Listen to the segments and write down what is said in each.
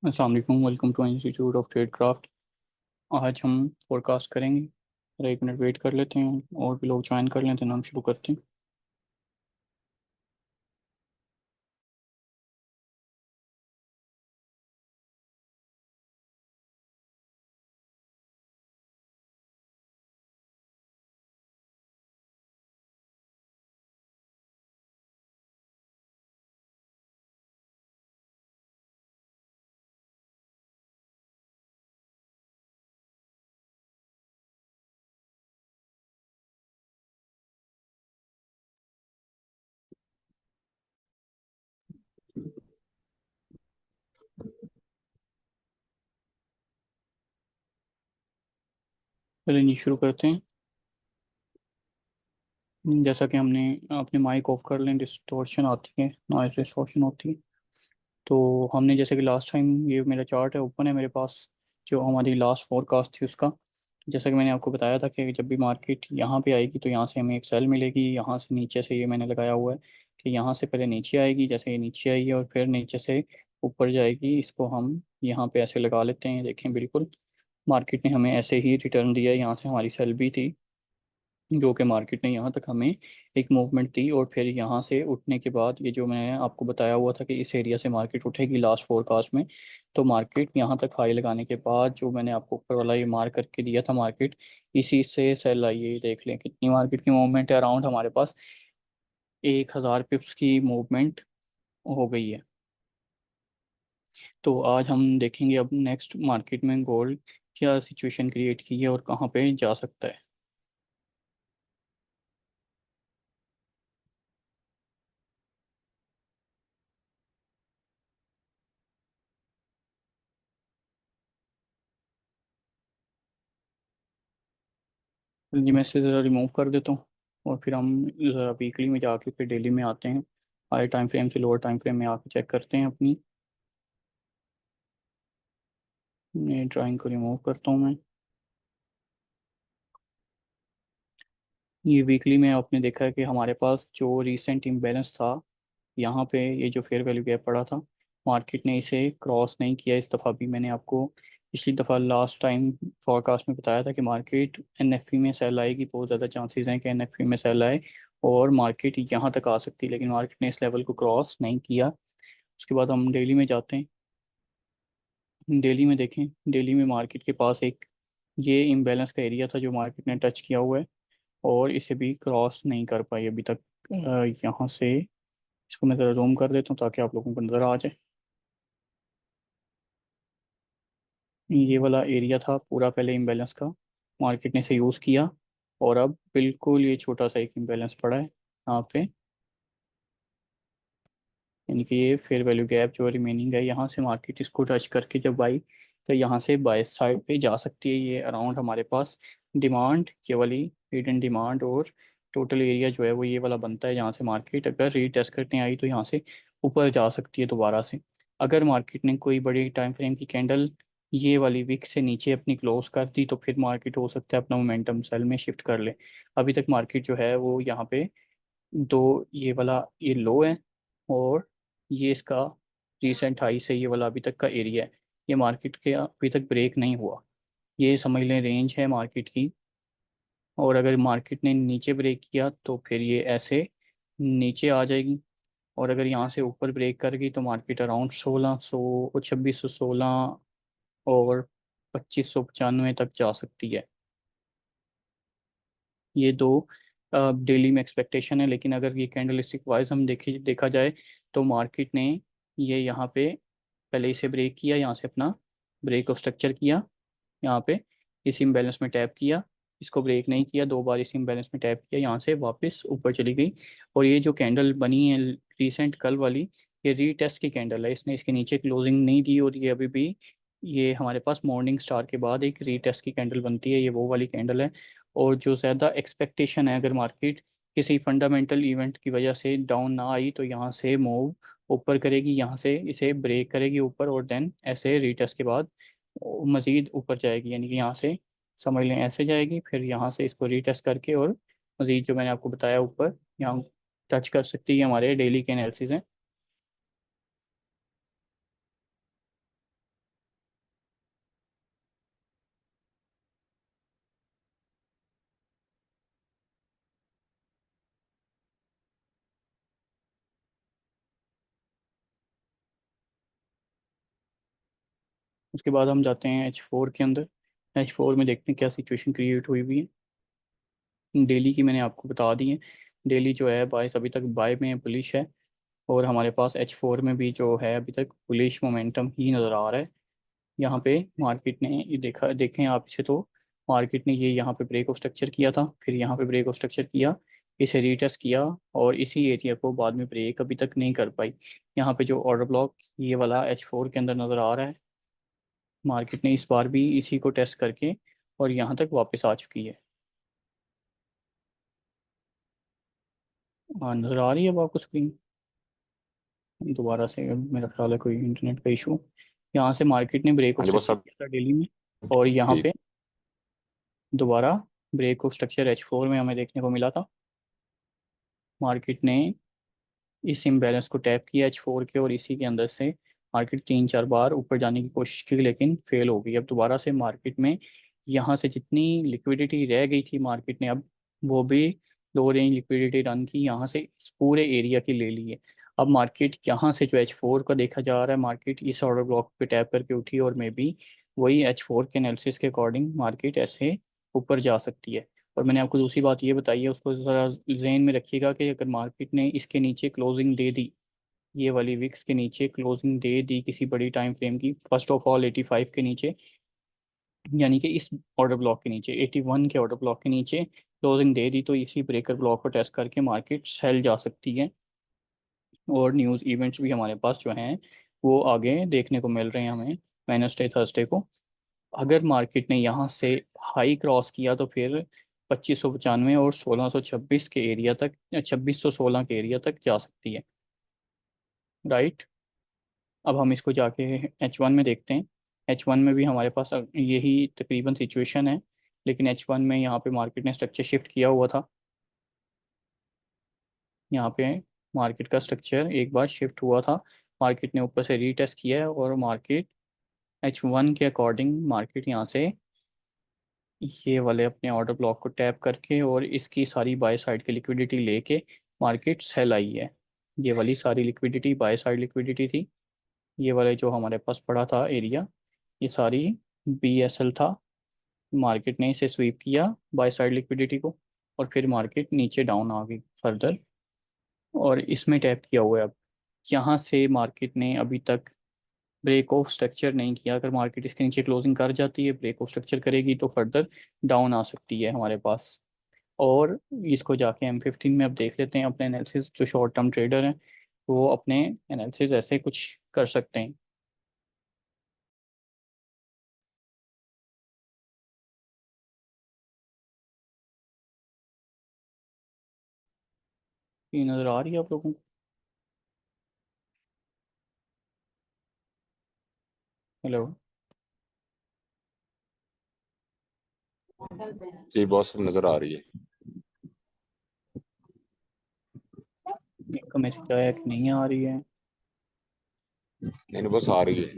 अस्सलाम वालेकुम। Welcome to institute of trade craft. आज हम फोरकास्ट करेंगे। और 1 मिनट वेट कर लेते हैं और भी लोग ज्वाइन कर लेते हैं, हम शुरू करते हैं। चलिए जी, शुरू करते हैं। जैसा कि हमने अपने माइक ऑफ कर लें, डिस्टॉर्शन आती है, नॉइज डिस्टॉर्शन होती है। तो हमने जैसे कि लास्ट टाइम, ये मेरा चार्ट है ओपन है मेरे पास, जो हमारी लास्ट फोरकास्ट थी उसका। जैसा कि मैंने आपको बताया था कि जब भी मार्केट यहाँ पे आएगी तो यहाँ से हमें एक सेल मिलेगी, यहाँ से नीचे से, ये मैंने लगाया हुआ है कि यहाँ से पहले नीचे आएगी, जैसे ये नीचे आई है और फिर नीचे से ऊपर जाएगी। इसको हम यहाँ पे ऐसे लगा लेते हैं। देखें, बिल्कुल मार्केट ने हमें ऐसे ही रिटर्न दिया है। यहाँ से हमारी सेल भी थी, जो कि मार्केट ने यहाँ तक हमें एक मूवमेंट दी, और फिर यहाँ से उठने के बाद ये जो मैंने आपको बताया हुआ था कि इस एरिया से मार्केट उठेगी लास्ट फोरकास्ट में। तो मार्केट यहाँ तक हाई लगाने के बाद जो मैंने आपको ऊपर वाला ये मार्क करके दिया था मार्केट, इसी से सेल आई है। ये देख लें कितनी मार्केट की मूवमेंट है। अराउंड हमारे पास 1,000 पिप्स की मूवमेंट हो गई है। तो आज हम देखेंगे अब नेक्स्ट मार्केट में गोल्ड क्या सिचुएशन क्रिएट की है और कहाँ पे जा सकता है। जी, मैं इसे ज़रा रिमूव कर देता हूँ और फिर हम ज़रा वीकली में जाके फिर डेली में आते हैं। हाई टाइम फ्रेम से लोअर टाइम फ्रेम में आके चेक करते हैं अपनी। ये ड्राइंग को रिमूव करता हूँ मैं। ये वीकली में आपने देखा है कि हमारे पास जो रीसेंट इम्बेलेंस था, यहाँ पे ये जो फेयर वैल्यू गैप पड़ा था, मार्केट ने इसे क्रॉस नहीं किया इस दफ़ा भी। मैंने आपको पिछली दफ़ा लास्ट टाइम फॉरकास्ट में बताया था कि मार्केट एनएफपी में सेल आएगी, बहुत ज़्यादा चांसेस हैं कि एनएफपी में सेल आए और मार्केट यहाँ तक आ सकती है, लेकिन मार्केट ने इस लेवल को क्रॉस नहीं किया। उसके बाद हम डेली में जाते हैं। डेली में देखें, डेली में मार्केट के पास एक ये इम्बेलेंस का एरिया था जो मार्केट ने टच किया हुआ है और इसे भी क्रॉस नहीं कर पाई अभी तक। यहाँ से इसको मैं ज़रा जूम कर देता हूँ ताकि आप लोगों को नज़र आ जाए। ये वाला एरिया था पूरा पहले इम्बेलेंस का, मार्केट ने इसे यूज़ किया और अब बिल्कुल ये छोटा सा एक इम्बेलेंस पड़ा है यहाँ पे। यानी कि ये फेयर वैल्यू गैप जो रिमेनिंग है, यहाँ से मार्केट इसको टच करके जब बाई, तो यहाँ से बाय साइड पे जा सकती है। ये अराउंड हमारे पास डिमांड, ये वाली हिडन डिमांड और टोटल एरिया जो है वो ये वाला बनता है, जहाँ से मार्केट अगर रीटेस्ट करने आई तो यहाँ से ऊपर जा सकती है दोबारा से। अगर मार्केट ने कोई बड़ी टाइम फ्रेम की कैंडल ये वाली विक से नीचे अपनी क्लोज कर दी तो फिर मार्केट हो सकता है अपना मोमेंटम सेल में शिफ्ट कर ले। अभी तक मार्केट जो है वो यहाँ पे दो, ये वाला ये लो है और ये इसका रिसेंट हाई से ये वाला अभी तक का एरिया है, ये मार्केट के अभी तक ब्रेक नहीं हुआ। ये समझ लें रेंज है मार्केट की। और अगर मार्केट ने नीचे ब्रेक किया तो फिर ये ऐसे नीचे आ जाएगी, और अगर यहाँ से ऊपर ब्रेक कर गई तो मार्केट अराउंड 1600, 2616 और 2595 तक जा सकती है। ये दो डेली में एक्सपेक्टेशन है, लेकिन अगर ये कैंडलस्टिक वाइज हम देखा जाए तो मार्केट ने ये यहाँ पे पहले इसे ब्रेक किया, यहाँ से अपना ब्रेक ऑफ स्ट्रक्चर किया, यहाँ पे इस इम्बैलेंस में टैप किया, इसको ब्रेक नहीं किया, 2 बार इस इम्बैलेंस में टैप किया, यहाँ से वापस ऊपर चली गई। और ये जो कैंडल बनी है रिसेंट कल वाली, ये रीटेस्ट की कैंडल है, इसने इसके नीचे क्लोजिंग नहीं दी और ये अभी भी, ये हमारे पास मॉर्निंग स्टार के बाद एक रीटेस्ट की कैंडल बनती है, ये वो वाली कैंडल है। और जो ज़्यादा एक्सपेक्टेशन है, अगर मार्केट किसी फंडामेंटल इवेंट की वजह से डाउन ना आई तो यहाँ से मूव ऊपर करेगी, यहाँ से इसे ब्रेक करेगी ऊपर और देन ऐसे रीटेस्ट के बाद मज़ीद ऊपर जाएगी। यानी कि यहाँ से समझ लें ऐसे जाएगी, फिर यहाँ से इसको रीटेस्ट करके और मज़ीद जो मैंने आपको बताया ऊपर यहाँ टच कर सकती है। हमारे डेली के एनालिसिस हैं। उसके बाद हम जाते हैं H4 के अंदर। H4 में देखते हैं क्या सिचुएशन क्रिएट हुई हुई है। डेली की मैंने आपको बता दी है। डेली जो है बाइस अभी तक बाय में बुलिश है, और हमारे पास H4 में भी जो है अभी तक बुलिश मोमेंटम ही नज़र आ रहा है। यहाँ पे मार्केट ने ये देखें आप इसे तो, मार्केट ने ये यहाँ पे ब्रेक ऑफ स्ट्रक्चर किया था, फिर यहाँ पे ब्रेक ऑफ स्ट्रक्चर किया, इसे रीटेस्ट किया, और इसी एरिया को बाद में ब्रेक अभी तक नहीं कर पाई। यहाँ पे जो ऑर्डर ब्लॉक ये वाला H4 के अंदर नज़र आ रहा है, मार्केट ने इस बार भी इसी को टेस्ट करके और यहाँ तक वापस आ चुकी है। हाँ, नज़र आ रही है अब आपको स्क्रीन? दोबारा से मेरा ख्याल है कोई इंटरनेट का इशू। यहाँ से मार्केट ने ब्रेक ऑफ हाँ जी बॉस स्ट्रक्चर साहब। किया था डेली में, और यहाँ ठीक। पे दोबारा ब्रेक ऑफ स्ट्रक्चर H4 में हमें देखने को मिला था। मार्केट ने इस इम्बैलेंस को टैप किया H4 के, और इसी के अंदर से मार्केट 3-4 बार ऊपर जाने की कोशिश की, लेकिन फेल हो गई। अब दोबारा से मार्केट में यहाँ से जितनी लिक्विडिटी रह गई थी मार्केट ने अब वो भी लो रेंज लिक्विडिटी रन की, यहाँ से इस पूरे एरिया की ले ली है। अब मार्केट यहाँ से जो H4 का देखा जा रहा है, मार्केट इस ऑर्डर ब्लॉक पे टैप करके उठी, और मे बी वही H4 के एनालिसिस के अकॉर्डिंग मार्केट ऐसे ऊपर जा सकती है। और मैंने आपको दूसरी बात ये बताई है, उसको ज़रा जहन में रखिएगा कि अगर मार्केट ने इसके नीचे क्लोजिंग दे दी, ये वाली विक्स के नीचे क्लोजिंग दे दी किसी बड़ी टाइम फ्रेम की, फर्स्ट ऑफ ऑल 85 के नीचे, यानी कि इस ऑर्डर ब्लॉक के नीचे 81 के ऑर्डर ब्लॉक के नीचे क्लोजिंग दे दी, तो इसी ब्रेकर ब्लॉक को टेस्ट करके मार्केट सेल जा सकती है। और न्यूज़ इवेंट्स भी हमारे पास जो हैं वो आगे देखने को मिल रहे हैं हमें, वेडनेसडे थर्सडे को। अगर मार्केट ने यहाँ से हाई क्रॉस किया तो फिर 2595 और 1626 के एरिया तक, 2616 के एरिया तक जा सकती है। राइट। अब हम इसको जाके H1 में देखते हैं। H1 में भी हमारे पास यही तकरीबन सिचुएशन है, लेकिन H1 में यहाँ पे मार्केट ने स्ट्रक्चर शिफ्ट किया हुआ था। यहाँ पे मार्केट का स्ट्रक्चर एक बार शिफ्ट हुआ था, मार्केट ने ऊपर से रीटेस्ट किया है, और मार्केट H1 के अकॉर्डिंग मार्केट यहाँ से ये वाले अपने ऑर्डर ब्लॉक को टैप करके और इसकी सारी बाय साइड की लिक्विडिटी लेके मार्केट सेल आई है। ये वाली सारी लिक्विडिटी बाय साइड लिक्विडिटी थी, ये वाले जो हमारे पास पड़ा था एरिया, ये सारी BSL था। मार्केट ने इसे स्वीप किया बाय साइड लिक्विडिटी को, और फिर मार्केट नीचे डाउन आ गई फर्दर, और इसमें टैप किया हुआ है। अब यहाँ से मार्केट ने अभी तक ब्रेक ऑफ स्ट्रक्चर नहीं किया। अगर मार्केट इसके नीचे क्लोजिंग कर जाती है, ब्रेक ऑफ स्ट्रक्चर करेगी, तो फर्दर डाउन आ सकती है हमारे पास। और इसको जाके M15 में अब देख लेते हैं अपने एनालिसिस, जो शॉर्ट टर्म ट्रेडर हैं वो अपने एनालिसिस ऐसे कुछ कर सकते हैं। ये नज़र आ रही है आप लोगों को? हेलो। जी बॉस साहब नजर आ रही है। इनका मैसेज आया कि नहीं आ रही है? नहीं नहीं बॉस आ रही है।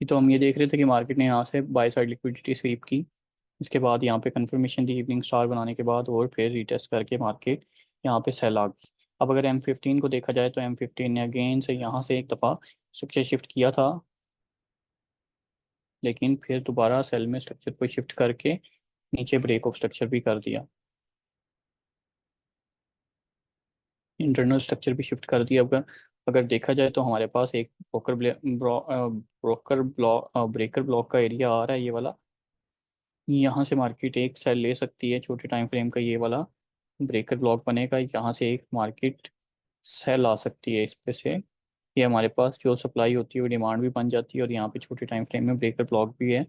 ये तो हम ये देख रहे थे कि मार्केट ने यहाँ से बाय साइड लिक्विडिटी स्वीप की, इसके बाद यहाँ पे कंफर्मेशन दी इवनिंग स्टार बनाने के बाद, और फिर रिटेस्ट करके मार्केट यहाँ पे सेल आ गई। अब अगर M15 को देखा जाए तो M15 ने अगेन से यहाँ से एक दफ़ा स्ट्रक्चर शिफ्ट किया था, लेकिन फिर दोबारा सेल में स्ट्रक्चर को शिफ्ट करके नीचे ब्रेक ऑफ स्ट्रक्चर भी कर दिया, इंटरनल स्ट्रक्चर भी शिफ्ट कर दिया। अगर अगर देखा जाए तो हमारे पास एक ब्रोकर ब्लॉक ब्रेकर ब्लॉक का एरिया आ रहा है, ये वाला। यहाँ से मार्केट एक सेल ले सकती है छोटे टाइम फ्रेम का, ये वाला ब्रेकर ब्लॉक बनेगा, यहाँ से एक मार्केट सेल आ सकती है इस पे से। ये हमारे पास जो सप्लाई होती है वो डिमांड भी बन जाती है, और यहाँ पे छोटे टाइम फ्रेम में ब्रेकर ब्लॉक भी है।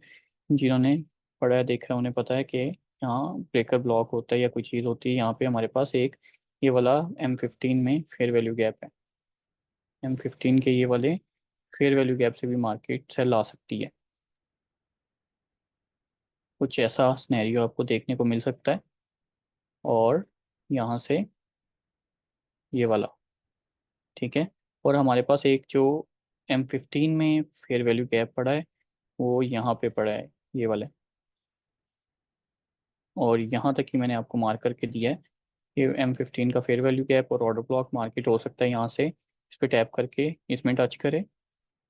जिन्होंने पढ़ा है देखा है उन्हें पता है कि यहाँ ब्रेकर ब्लॉक होता है या कोई चीज़ होती है। यहाँ पे हमारे पास एक ये वाला M15 में फेयर वैल्यू गैप है, M15 के ये वाले फेयर वैल्यू गैप से भी मार्केट सेल आ सकती है। कुछ ऐसा स्नैरियो आपको देखने को मिल सकता है। और यहाँ से ये वाला, ठीक है। और हमारे पास एक जो M15 में फेयर वैल्यू गैप पड़ा है, वो यहाँ पे पड़ा है, ये वाला। और यहाँ तक ही मैंने आपको मार्क करके दिया है। ये M15 का फेयर वैल्यू गैप और ऑर्डर ब्लॉक मार्केट हो सकता है यहाँ से इस पर टैप करके इसमें टच करे,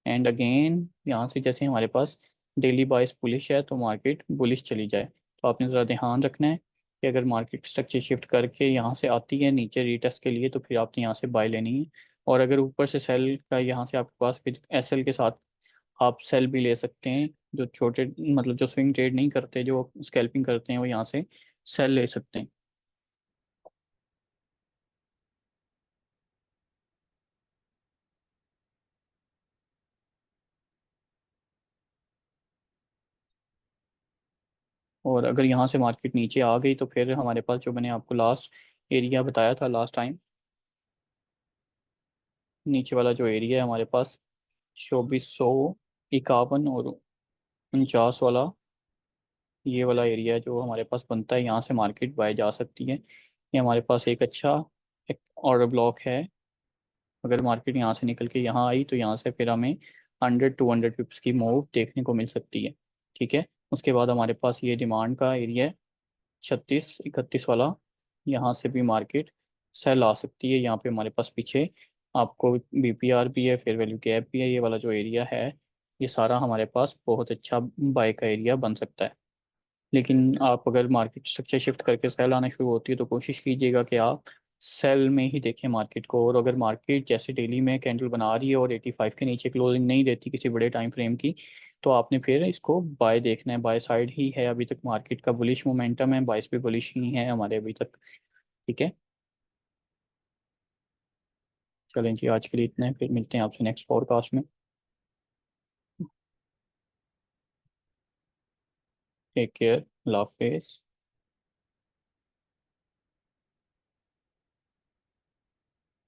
एंड अगेन यहाँ से जैसे हमारे पास डेली बाइस बुलिश है तो मार्केट बुलिश चली जाए। तो आपने ज़रा ध्यान रखना है कि अगर मार्केट स्ट्रक्चर शिफ्ट करके यहाँ से आती है नीचे रीटेस्ट के लिए तो फिर आपने यहाँ से बाय लेनी है। और अगर ऊपर से सेल का यहाँ से आपके पास फिर SL के साथ आप सेल भी ले सकते हैं। जो छोटे मतलब जो स्विंग ट्रेड नहीं करते, जो स्कैल्पिंग करते हैं, वो यहाँ से सेल ले सकते हैं। और अगर यहाँ से मार्केट नीचे आ गई तो फिर हमारे पास जो मैंने आपको लास्ट एरिया बताया था लास्ट टाइम, नीचे वाला जो एरिया है हमारे पास 2451 और 49 वाला, ये वाला एरिया जो हमारे पास बनता है, यहाँ से मार्केट बाय जा सकती है। ये हमारे पास एक अच्छा एक ऑर्डर ब्लॉक है। अगर मार्केट यहाँ से निकल के यहाँ आई तो यहाँ से फिर हमें 100-200 पिप्स की मूव देखने को मिल सकती है। ठीक है, उसके बाद हमारे पास ये डिमांड का एरिया है 36-31 वाला, यहाँ से भी मार्केट सेल आ सकती है। यहाँ पे हमारे पास पीछे आपको BPR भी है, फेयर वैल्यू गैप भी है। ये वाला जो एरिया है ये सारा हमारे पास बहुत अच्छा बाय का एरिया बन सकता है। लेकिन आप अगर मार्केट स्ट्रक्चर शिफ्ट करके सेल आना शुरू होती है तो कोशिश कीजिएगा कि आप सेल में ही देखें मार्केट को। और अगर मार्केट जैसे डेली में कैंडल बना रही है और 85 के नीचे क्लोजिंग नहीं देती किसी बड़े टाइम फ्रेम की, तो आपने फिर इसको बाय देखना है। बाय साइड ही है अभी तक, मार्केट का बुलिश मोमेंटम है, बाइस भी बुलिश ही है हमारे अभी तक। ठीक है, चलें जी, आज के लिए इतना है, फिर मिलते हैं आपसे नेक्स्ट पॉडकास्ट में। टेक केयर, अल्लाह हाफिज़।